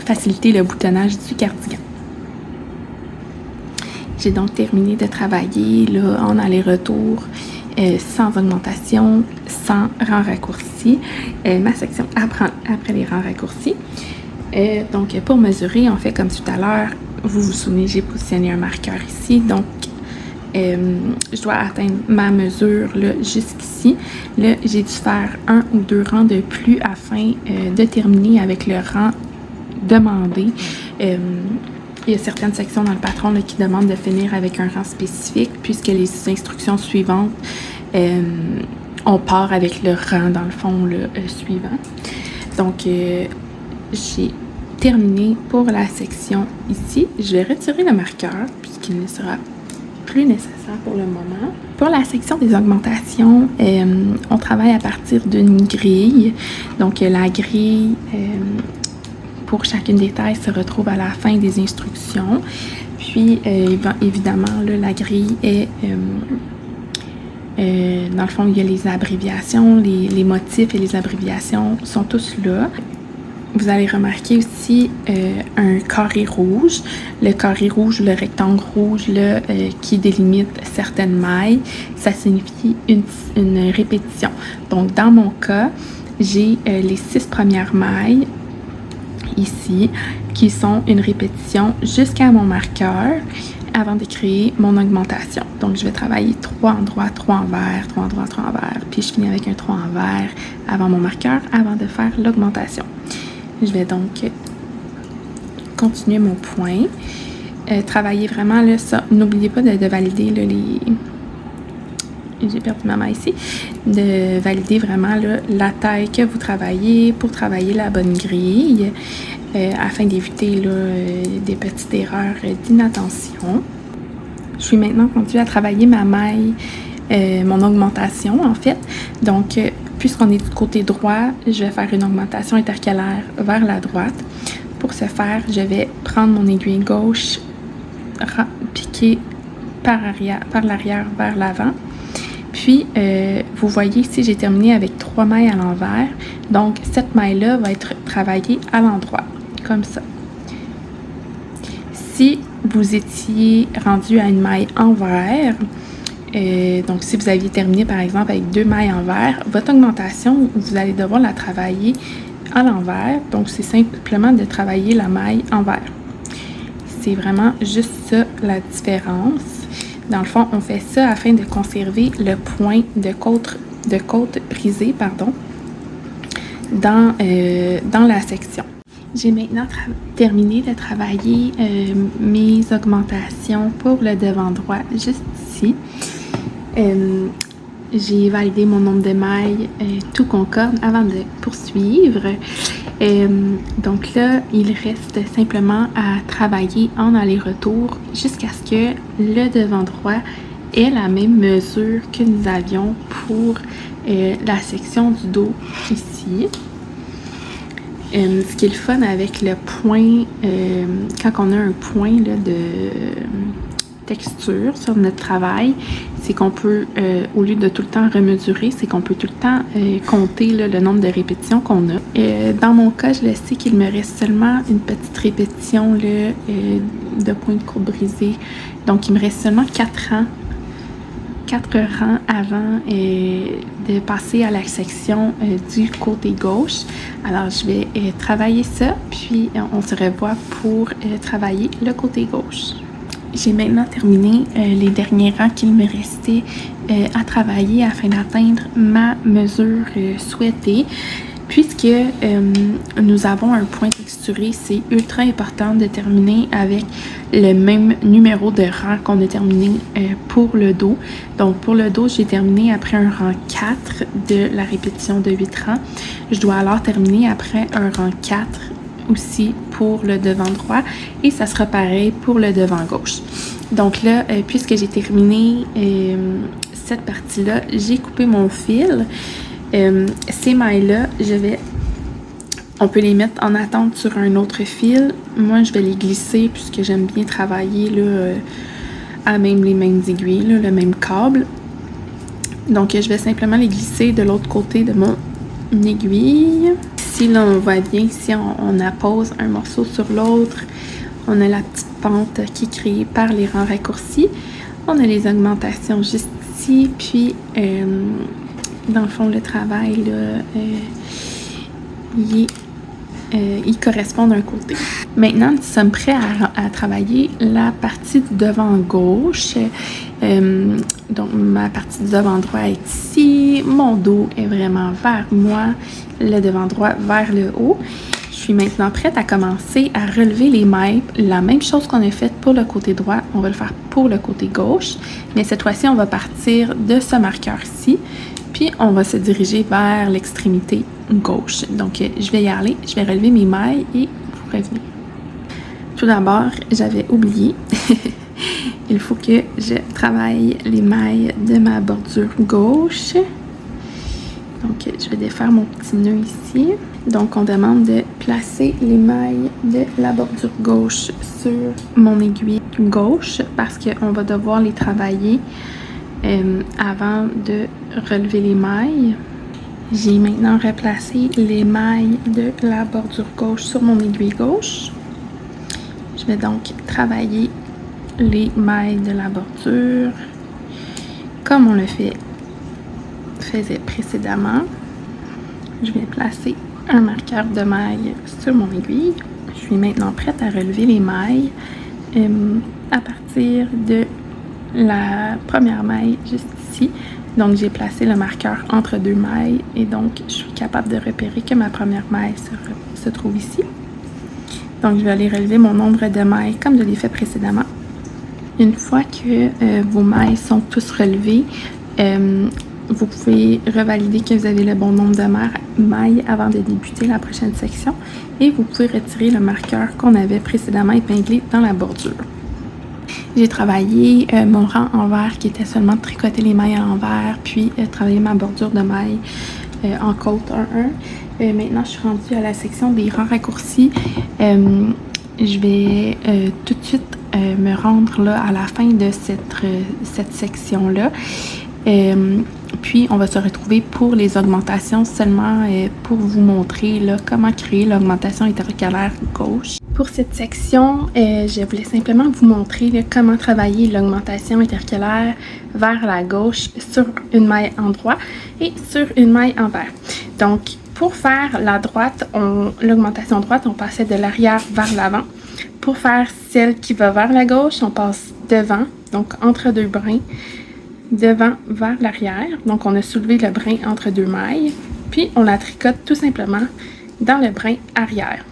faciliter le boutonnage du cardigan. J'ai donc terminé de travailler là, en aller-retour sans augmentation, sans rang raccourci. Ma section après les rangs raccourcis. Donc, pour mesurer, on fait comme tout à l'heure. Vous vous souvenez, j'ai positionné un marqueur ici. Donc, je dois atteindre ma mesure là, jusqu'ici. Là, j'ai dû faire 1 ou 2 rangs de plus afin de terminer avec le rang demandé. Il y a certaines sections dans le patron là, qui demandent de finir avec un rang spécifique puisque les instructions suivantes, on part avec le rang dans le fond là, suivant. Donc, j'ai terminé pour la section ici. Je vais retirer le marqueur puisqu'il ne sera plus nécessaire pour le moment. Pour la section des augmentations, on travaille à partir d'une grille. Donc la grille pour chacune des tailles se retrouve à la fin des instructions. Puis évidemment là, la grille est dans le fond, il y a les abréviations, les motifs et les abréviations sont tous là. Vous allez remarquer aussi un carré rouge. Le carré rouge, le rectangle rouge là, qui délimite certaines mailles, ça signifie une répétition. Donc, dans mon cas, j'ai les 6 premières mailles ici qui sont une répétition jusqu'à mon marqueur avant de créer mon augmentation. Donc, je vais travailler 3 en droit, 3 en vert, 3 en droit, 3 en vert, puis je finis avec un 3 en vert avant mon marqueur, avant de faire l'augmentation. Je vais donc continuer mon point. Travailler vraiment là, ça. N'oubliez pas de valider là, les... J'ai perdu ma main ici. De valider vraiment là, la taille que vous travaillez pour travailler la bonne grille afin d'éviter là, des petites erreurs d'inattention. Je suis maintenant rendue à travailler ma maille, mon augmentation en fait. Donc, puisqu'on est du côté droit, je vais faire une augmentation intercalaire vers la droite. Pour ce faire, je vais prendre mon aiguille gauche, piquer par l'arrière vers l'avant. Puis, vous voyez ici, j'ai terminé avec 3 mailles à l'envers. Donc, cette maille-là va être travaillée à l'endroit, comme ça. Si vous étiez rendu à une maille envers, donc si vous aviez terminé par exemple avec 2 mailles envers, votre augmentation, vous allez devoir la travailler à l'envers. Donc, c'est simplement de travailler la maille envers. C'est vraiment juste ça la différence. Dans le fond, on fait ça afin de conserver le point de côte brisée, dans la section. J'ai maintenant terminé de travailler mes augmentations pour le devant droit, juste ici. J'ai validé mon nombre de mailles, tout concorde avant de poursuivre. Donc là, il reste simplement à travailler en aller-retour jusqu'à ce que le devant droit ait la même mesure que nous avions pour la section du dos ici. Ce qui est le fun avec le point, quand on a un point là, de texture sur notre travail, c'est qu'on peut, au lieu de tout le temps remesurer, c'est qu'on peut tout le temps compter là, le nombre de répétitions qu'on a. Dans mon cas, je le sais qu'il me reste seulement une petite répétition là, de point de courbe brisée. Donc, il me reste seulement 4 rangs avant de passer à la section du côté gauche. Alors, je vais travailler ça, puis on se revoit pour travailler le côté gauche. J'ai maintenant terminé les derniers rangs qu'il me restait à travailler afin d'atteindre ma mesure souhaitée. Puisque nous avons un point texturé, c'est ultra important de terminer avec le même numéro de rang qu'on a terminé pour le dos. Donc pour le dos, j'ai terminé après un rang 4 de la répétition de 8 rangs. Je dois alors terminer après un rang 4 aussi pour le devant droit et ça sera pareil pour le devant gauche. Donc là, puisque j'ai terminé cette partie-là, j'ai coupé mon fil. Ces mailles-là, on peut les mettre en attente sur un autre fil. Moi, je vais les glisser puisque j'aime bien travailler là, à même les mêmes aiguilles, là, le même câble. Donc, je vais simplement les glisser de l'autre côté de mon aiguille. Ici, là, on voit bien, si on appose un morceau sur l'autre, on a la petite pente qui est créée par les rangs raccourcis. On a les augmentations juste ici, puis dans le fond, le travail, là, il correspond d'un côté. Maintenant, nous sommes prêts à travailler la partie du devant gauche. Donc, ma partie du devant droit est ici. Mon dos est vraiment vers moi. Le devant droit vers le haut. Je suis maintenant prête à commencer à relever les mailles. La même chose qu'on a faite pour le côté droit, on va le faire pour le côté gauche. Mais cette fois-ci, on va partir de ce marqueur-ci. Puis, on va se diriger vers l'extrémité gauche. Donc, je vais y aller. Je vais relever mes mailles et vous revenir. Tout d'abord, j'avais oublié il faut que je travaille les mailles de ma bordure gauche. Donc, je vais défaire mon petit nœud ici. Donc, on demande de placer les mailles de la bordure gauche sur mon aiguille gauche parce qu'on va devoir les travailler avant de relever les mailles. J'ai maintenant replacé les mailles de la bordure gauche sur mon aiguille gauche. Je vais donc travailler les mailles de la bordure comme on le faisait précédemment. Je vais placer un marqueur de mailles sur mon aiguille. Je suis maintenant prête à relever les mailles à partir de la première maille juste ici. Donc j'ai placé le marqueur entre deux mailles et donc je suis capable de repérer que ma première maille se trouve ici. Donc je vais aller relever mon nombre de mailles comme je l'ai fait précédemment. Une fois que vos mailles sont tous relevées, vous pouvez revalider que vous avez le bon nombre de mailles avant de débuter la prochaine section et vous pouvez retirer le marqueur qu'on avait précédemment épinglé dans la bordure. J'ai travaillé mon rang envers qui était seulement de tricoter les mailles à l'envers puis travailler ma bordure de mailles en côte 1-1. Maintenant, je suis rendue à la section des rangs raccourcis. Je vais tout de suite me rendre là à la fin de cette section-là. Puis, on va se retrouver pour les augmentations seulement pour vous montrer là, comment créer l'augmentation intercalaire gauche. Pour cette section, je voulais simplement vous montrer là, comment travailler l'augmentation intercalaire vers la gauche sur une maille en droit et sur une maille envers. Donc, pour faire la droite, l'augmentation droite, on passait de l'arrière vers l'avant. Pour faire celle qui va vers la gauche, on passe devant, donc entre deux brins, devant vers l'arrière. Donc, on a soulevé le brin entre deux mailles, puis on la tricote tout simplement dans le brin arrière.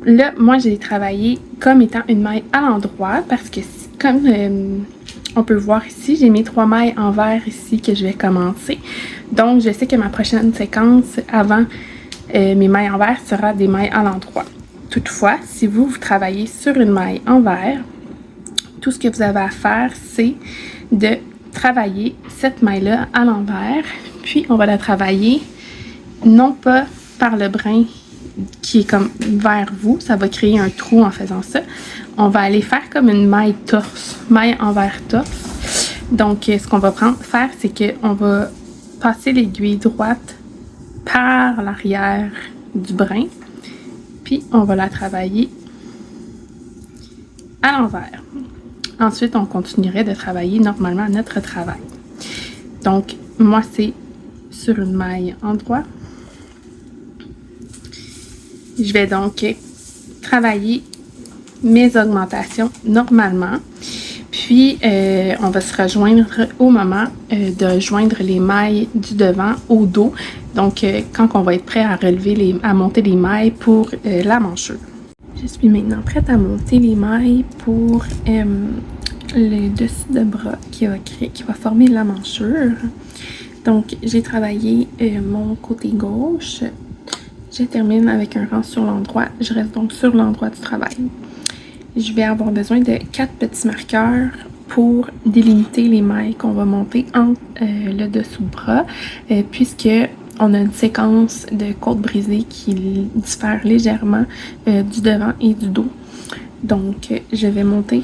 Là, moi, j'ai travaillé comme étant une maille à l'endroit parce que comme on peut voir ici, j'ai mes 3 mailles envers ici que je vais commencer. Donc, je sais que ma prochaine séquence avant mes mailles envers sera des mailles à l'endroit. Toutefois, si vous travaillez sur une maille envers, tout ce que vous avez à faire, c'est de travailler cette maille-là à l'envers. Puis, on va la travailler non pas par le brin qui est comme vers vous, ça va créer un trou en faisant ça. On va aller faire comme une maille torse, maille envers torse. Donc, ce qu'on va faire, c'est qu'on va passer l'aiguille droite par l'arrière du brin, puis on va la travailler à l'envers. Ensuite, on continuerait de travailler normalement notre travail. Donc, moi, c'est sur une maille en droit. Je vais donc travailler mes augmentations normalement. Puis, on va se rejoindre au moment de joindre les mailles du devant au dos. Donc, quand on va être prêt à relever à monter les mailles pour la manchure. Je suis maintenant prête à monter les mailles pour le dessus de bras qui va former la manchure. Donc, j'ai travaillé mon côté gauche. Je termine avec un rang sur l'endroit. Je reste donc sur l'endroit du travail. Je vais avoir besoin de 4 petits marqueurs pour délimiter les mailles qu'on va monter entre le dessous de bras, puisque on a une séquence de côte brisée qui diffère légèrement du devant et du dos. Donc, je vais monter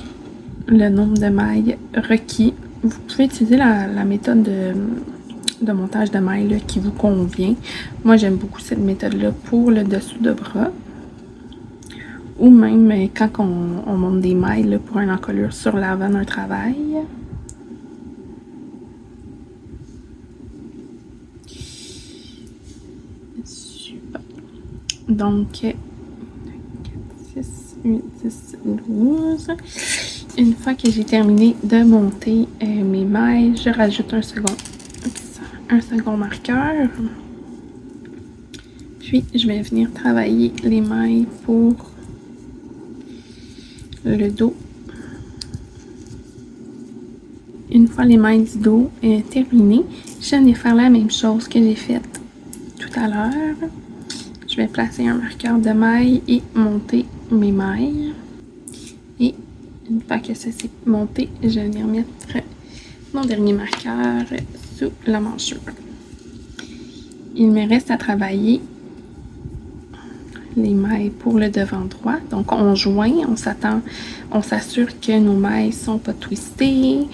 le nombre de mailles requis. Vous pouvez utiliser la méthode de montage de mailles là, qui vous convient. Moi, j'aime beaucoup cette méthode-là pour le dessous de bras. Ou même quand on monte des mailles là, pour une encolure sur l'avant d'un travail. Super. Donc, 4, 6, 8, 10, 12. Une fois que j'ai terminé de monter mes mailles, je rajoute un second marqueur. Puis, je vais venir travailler les mailles pour le dos. Une fois les mailles du dos terminées, je vais faire la même chose que j'ai faite tout à l'heure. Je vais placer un marqueur de mailles et monter mes mailles. Et Une fois que ça s'est monté, je vais venir mettre mon dernier marqueur sous la manchure. Il me reste à travailler les mailles pour le devant droit. Donc on joint, on s'assure que nos mailles sont pas twistées,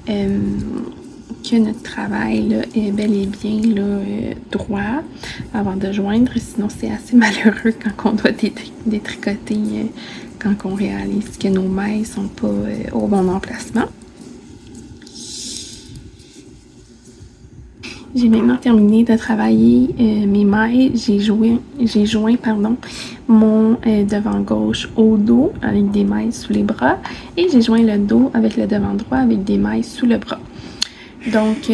que notre travail là, est bel et bien là, droit avant de joindre, sinon c'est assez malheureux quand on doit détricoter quand on réalise que nos mailles sont pas au bon emplacement. J'ai maintenant terminé de travailler mes mailles. J'ai joint mon devant gauche au dos avec des mailles sous les bras et j'ai joint le dos avec le devant droit avec des mailles sous le bras. Donc,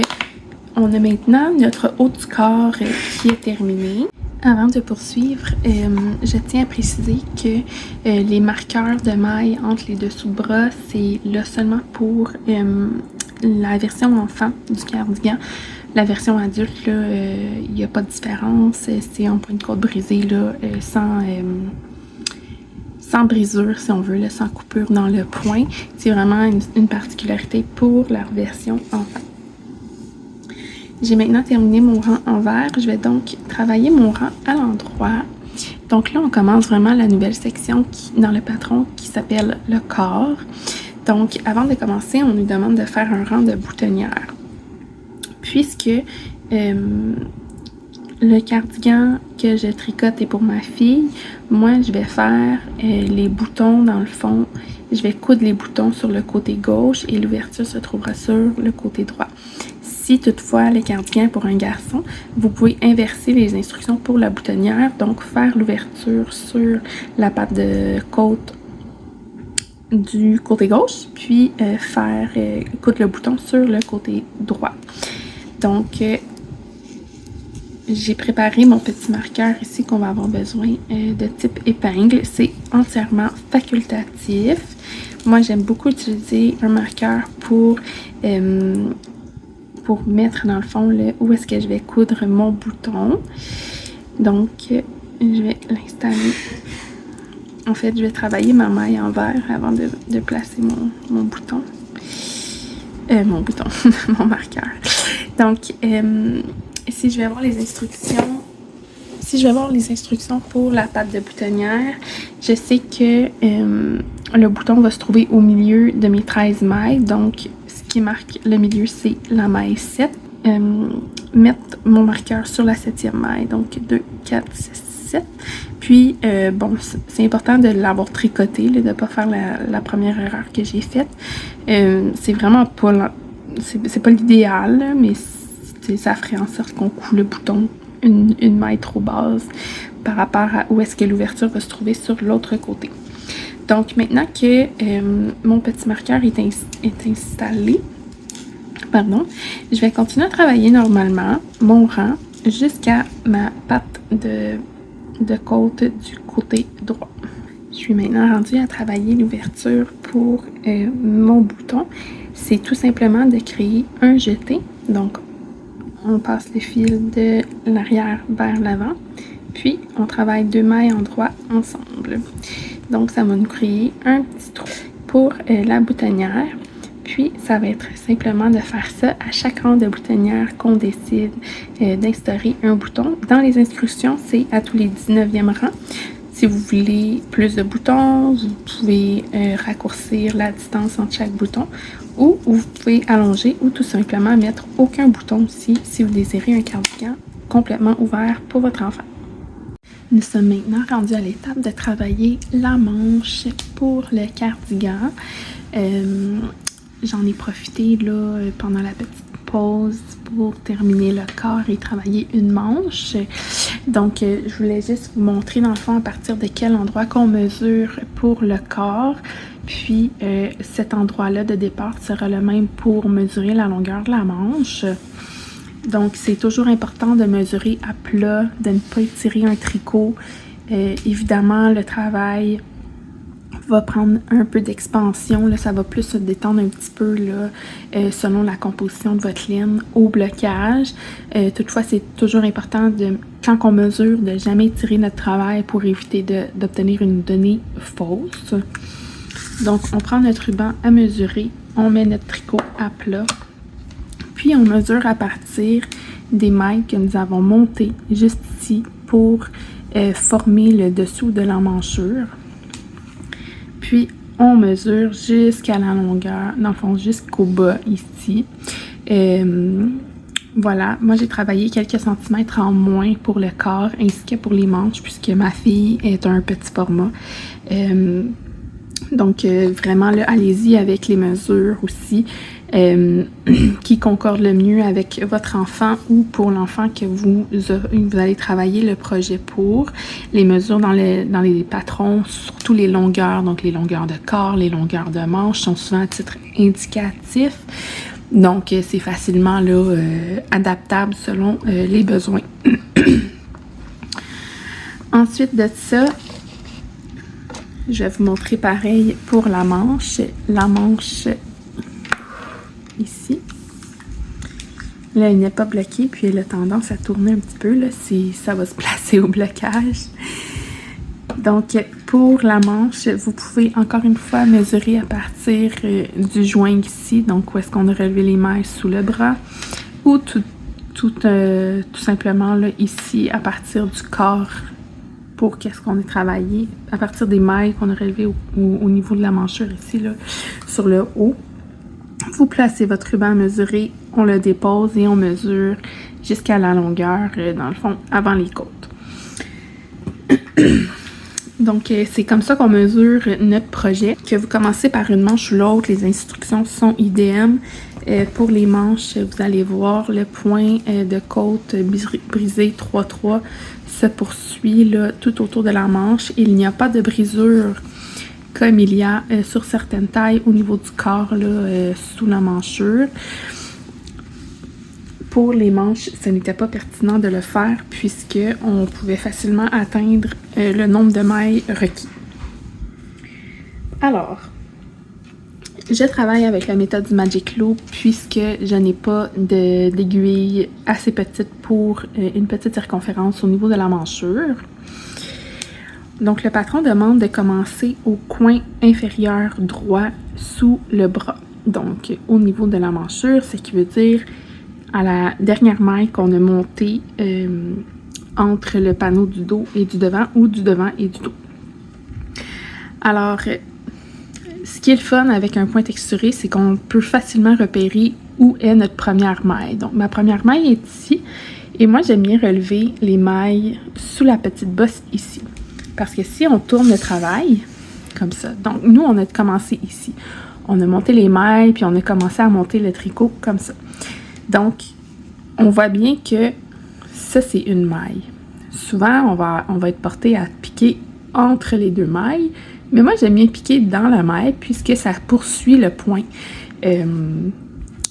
on a maintenant notre haut du corps qui est terminé. Avant de poursuivre, je tiens à préciser que les marqueurs de mailles entre les dessous de bras, c'est là seulement pour la version enfant du cardigan. La version adulte, il n'y a pas de différence. C'est en point de côte brisé, là, sans brisure, si on veut, là, sans coupure dans le point. C'est vraiment une particularité pour la version enfant. J'ai maintenant terminé mon rang envers. Je vais donc travailler mon rang à l'endroit. Donc là, on commence vraiment la nouvelle section dans le patron qui s'appelle le corps. Donc, avant de commencer, on nous demande de faire un rang de boutonnière. Puisque le cardigan que je tricote est pour ma fille, moi je vais faire les boutons dans le fond. Je vais coudre les boutons sur le côté gauche et l'ouverture se trouvera sur le côté droit. Si toutefois le cardigan est pour un garçon, vous pouvez inverser les instructions pour la boutonnière, donc faire l'ouverture sur la patte de côte du côté gauche, puis coudre le bouton sur le côté droit. Donc, j'ai préparé mon petit marqueur ici qu'on va avoir besoin de type épingle. C'est entièrement facultatif. Moi, j'aime beaucoup utiliser un marqueur pour mettre dans le fond où est-ce que je vais coudre mon bouton. Donc, je vais l'installer. En fait, je vais travailler ma maille envers avant de placer mon bouton. Mon marqueur. Donc, si je vais voir les instructions pour la patte de boutonnière, je sais que le bouton va se trouver au milieu de mes 13 mailles. Donc, ce qui marque le milieu, c'est la maille 7. Mettre mon marqueur sur la 7e maille. Donc, 2, 4, 6, 7. Puis, c'est important de l'avoir tricoté, de ne pas faire la première erreur que j'ai faite. C'est vraiment pas... C'est pas l'idéal, mais ça ferait en sorte qu'on coud le bouton une maille trop basse par rapport à où est-ce que l'ouverture va se trouver sur l'autre côté. Donc, maintenant que mon petit marqueur est installé, je vais continuer à travailler normalement mon rang jusqu'à ma patte de côte du côté droit. Je suis maintenant rendue à travailler l'ouverture pour mon bouton. C'est tout simplement de créer un jeté. Donc, on passe le fil de l'arrière vers l'avant. Puis, on travaille 2 mailles en droit ensemble. Donc, ça va nous créer un petit trou pour la boutonnière. Puis, ça va être simplement de faire ça à chaque rang de boutonnière qu'on décide d'instaurer un bouton. Dans les instructions, c'est à tous les 19e rangs. Si vous voulez plus de boutons, vous pouvez raccourcir la distance entre chaque bouton ou vous pouvez allonger ou tout simplement mettre aucun bouton si vous désirez un cardigan complètement ouvert pour votre enfant. Nous sommes maintenant rendus à l'étape de travailler la manche pour le cardigan. J'en ai profité là, pendant la petite pause pour terminer le corps et travailler une manche. Donc, je voulais juste vous montrer dans le fond à partir de quel endroit qu'on mesure pour le corps. Puis, cet endroit-là de départ sera le même pour mesurer la longueur de la manche. Donc, c'est toujours important de mesurer à plat, de ne pas étirer un tricot. Évidemment, le travail va prendre un peu d'expansion. Là, ça va plus se détendre un petit peu là, selon la composition de votre laine au blocage. Toutefois, c'est toujours important, quand on mesure, de jamais étirer notre travail pour éviter d'obtenir une donnée fausse. Donc, on prend notre ruban à mesurer, on met notre tricot à plat, puis on mesure à partir des mailles que nous avons montées juste ici pour former le dessous de l'emmanchure. Puis, on mesure jusqu'à la longueur, dans le fond, jusqu'au bas ici. Voilà, moi j'ai travaillé quelques centimètres en moins pour le corps ainsi que pour les manches puisque ma fille est un petit format. Donc vraiment là, allez-y avec les mesures aussi qui concordent le mieux avec votre enfant ou pour l'enfant que vous allez travailler le projet pour. Les mesures dans les patrons, surtout les longueurs, donc les longueurs de corps, les longueurs de manches sont souvent à titre indicatif. Donc, c'est facilement là, adaptable selon les besoins. Ensuite de ça, je vais vous montrer pareil pour la manche. La manche ici. Là, elle n'est pas bloquée, puis elle a tendance à tourner un petit peu là, si ça va se placer au blocage. Donc, pour la manche, vous pouvez encore une fois mesurer à partir du joint ici, donc où est-ce qu'on a relevé les mailles sous le bras, ou tout simplement là, ici, à partir du corps, pour qu'est-ce qu'on a travaillé, à partir des mailles qu'on a relevées au niveau de la manchure ici, là, sur le haut. Vous placez votre ruban à mesurer, on le dépose et on mesure jusqu'à la longueur, dans le fond, avant les côtes. Donc, c'est comme ça qu'on mesure notre projet. Que vous commencez par une manche ou l'autre, les instructions sont idem. Pour les manches, vous allez voir le point de côte brisé 3-3 se poursuit là, tout autour de la manche. Il n'y a pas de brisure comme il y a sur certaines tailles au niveau du corps là, sous la manchure. Pour les manches, ce n'était pas pertinent de le faire puisque on pouvait facilement atteindre le nombre de mailles requis. Alors, je travaille avec la méthode du Magic Loop puisque je n'ai pas d'aiguille assez petite pour une petite circonférence au niveau de la manchure. Donc, le patron demande de commencer au coin inférieur droit sous le bras. Donc, au niveau de la manchure, ce qui veut dire à la dernière maille qu'on a montée entre le panneau du dos et du devant ou du devant et du dos. Alors, ce qui est le fun avec un point texturé, c'est qu'on peut facilement repérer où est notre première maille. Donc, ma première maille est ici et moi, j'aime bien relever les mailles sous la petite bosse ici. Parce que si on tourne le travail, comme ça, donc nous, on a commencé ici. On a monté les mailles puis on a commencé à monter le tricot comme ça. Donc, on voit bien que ça, c'est une maille. Souvent, on va être porté à piquer entre les deux mailles, mais moi, j'aime bien piquer dans la maille puisque ça poursuit le point.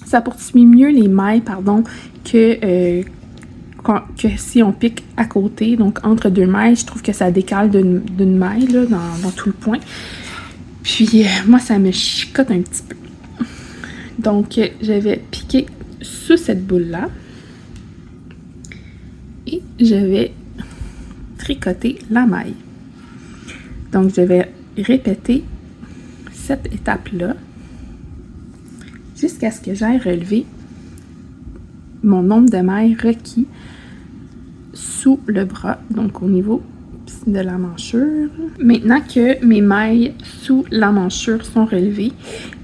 Ça poursuit mieux les mailles, pardon, que si on pique à côté, donc entre deux mailles. Je trouve que ça décale d'une maille là, dans tout le point. Puis, moi, ça me chicote un petit peu. Donc, je vais piquer sous cette boule-là et je vais tricoter la maille. Donc, je vais répéter cette étape-là jusqu'à ce que j'aille relever mon nombre de mailles requis sous le bras, donc au niveau de la manchure. Maintenant que mes mailles sous la manchure sont relevées,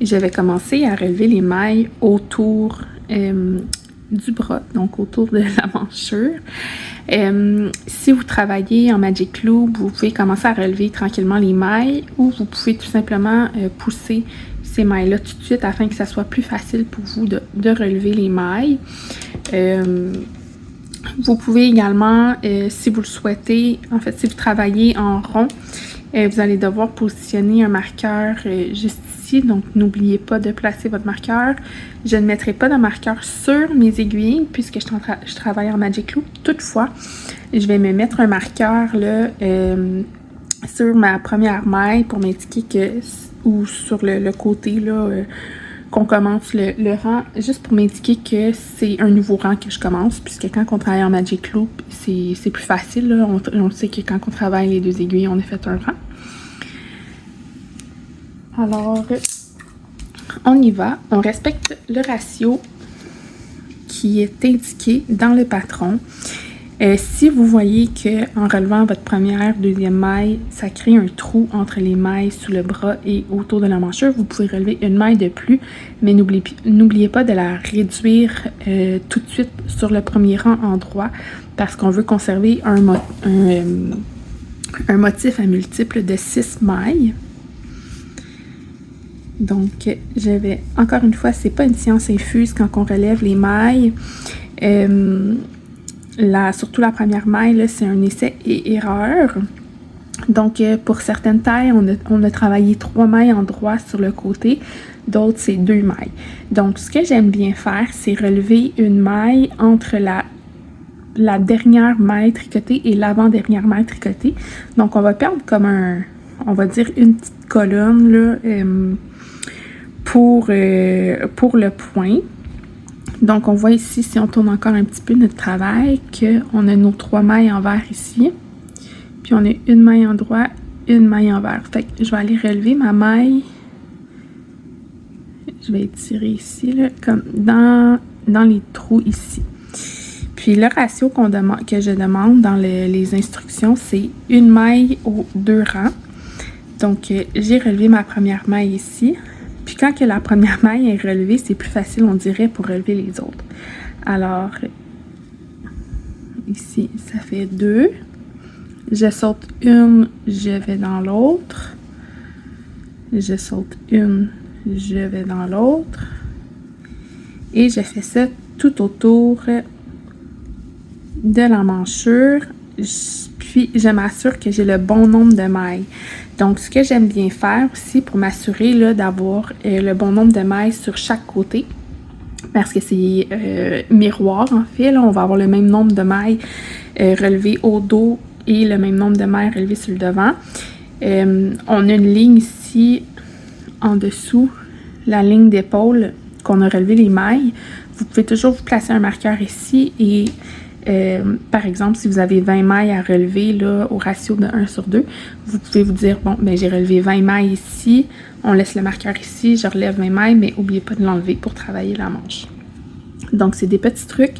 je vais commencer à relever les mailles autour du bras, donc autour de la manchure. Si vous travaillez en Magic Loop, vous pouvez commencer à relever tranquillement les mailles ou vous pouvez tout simplement pousser ces mailles-là tout de suite afin que ça soit plus facile pour vous de relever les mailles. Vous pouvez également, si vous le souhaitez, en fait, si vous travaillez en rond, vous allez devoir positionner un marqueur juste ici. Donc, n'oubliez pas de placer votre marqueur. Je ne mettrai pas de marqueur sur mes aiguilles puisque je travaille en Magic Loop. Toutefois, je vais me mettre un marqueur là, sur ma première maille pour m'indiquer que, ou sur le côté là, qu'on commence le rang, juste pour m'indiquer que c'est un nouveau rang que je commence, puisque quand on travaille en Magic Loop, c'est plus facile, là. On sait que quand on travaille les deux aiguilles, on a fait un rang. Alors, on y va. On respecte le ratio qui est indiqué dans le patron. Si vous voyez qu'en relevant votre première, deuxième maille, ça crée un trou entre les mailles sous le bras et autour de la manchure, vous pouvez relever une maille de plus, mais n'oubliez pas de la réduire tout de suite sur le premier rang en droit parce qu'on veut conserver un motif à multiples de 6 mailles. Donc, je vais, encore une fois, c'est pas une science infuse quand on relève les mailles. Surtout la première maille, c'est un essai et erreur. Donc, pour certaines tailles, on a travaillé 3 mailles en droit sur le côté. D'autres, c'est 2 mailles. Donc, ce que j'aime bien faire, c'est relever une maille entre la dernière maille tricotée et l'avant-dernière maille tricotée. Donc, on va perdre comme on va dire une petite colonne là, pour le point. Donc, on voit ici, si on tourne encore un petit peu notre travail, qu'on a nos 3 mailles en vert ici. Puis, on a une maille en droit, une maille en vert. Fait que je vais aller relever ma maille. Je vais étirer ici, là, comme dans les trous ici. Puis, le ratio que je demande dans les instructions, c'est une maille aux 2 rangs. Donc, j'ai relevé ma première maille ici. Puis quand que la première maille est relevée, c'est plus facile, on dirait, pour relever les autres. Alors, ici, ça fait 2. Je saute une, je vais dans l'autre. Je saute une, je vais dans l'autre. Et je fais ça tout autour de la manchure. Puis, je m'assure que j'ai le bon nombre de mailles. Donc, ce que j'aime bien faire aussi pour m'assurer là d'avoir le bon nombre de mailles sur chaque côté, parce que c'est miroir en fait, là, on va avoir le même nombre de mailles relevées au dos et le même nombre de mailles relevées sur le devant. On a une ligne ici en dessous, la ligne d'épaule qu'on a relevé les mailles. Vous pouvez toujours vous placer un marqueur ici et par exemple, si vous avez 20 mailles à relever là, au ratio de 1 sur 2, vous pouvez vous dire, bon, ben j'ai relevé 20 mailles ici, on laisse le marqueur ici, je relève 20 mailles, mais n'oubliez pas de l'enlever pour travailler la manche. Donc, c'est des petits trucs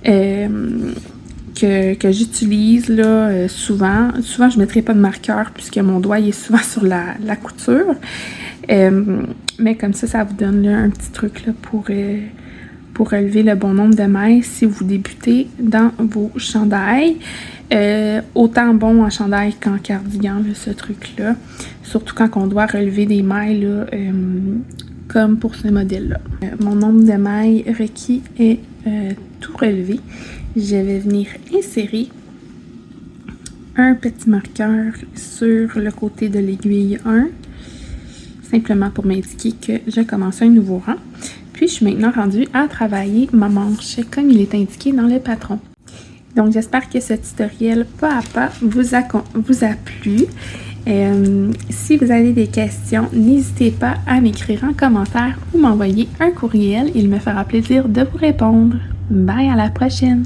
que j'utilise là souvent. Souvent, je ne mettrai pas de marqueur puisque mon doigt est souvent sur la couture. Mais comme ça vous donne là, un petit truc là, pour relever le bon nombre de mailles si vous débutez dans vos chandails. Autant bon en chandail qu'en cardigan, là, ce truc-là. Surtout quand on doit relever des mailles, là, comme pour ce modèle-là. Mon nombre de mailles requis est tout relevé. Je vais venir insérer un petit marqueur sur le côté de l'aiguille 1, simplement pour m'indiquer que je commence un nouveau rang. Puis, je suis maintenant rendue à travailler ma manche comme il est indiqué dans le patron. Donc, j'espère que ce tutoriel pas à pas vous a plu. Si vous avez des questions, n'hésitez pas à m'écrire en commentaire ou m'envoyer un courriel. Il me fera plaisir de vous répondre. Bye, à la prochaine!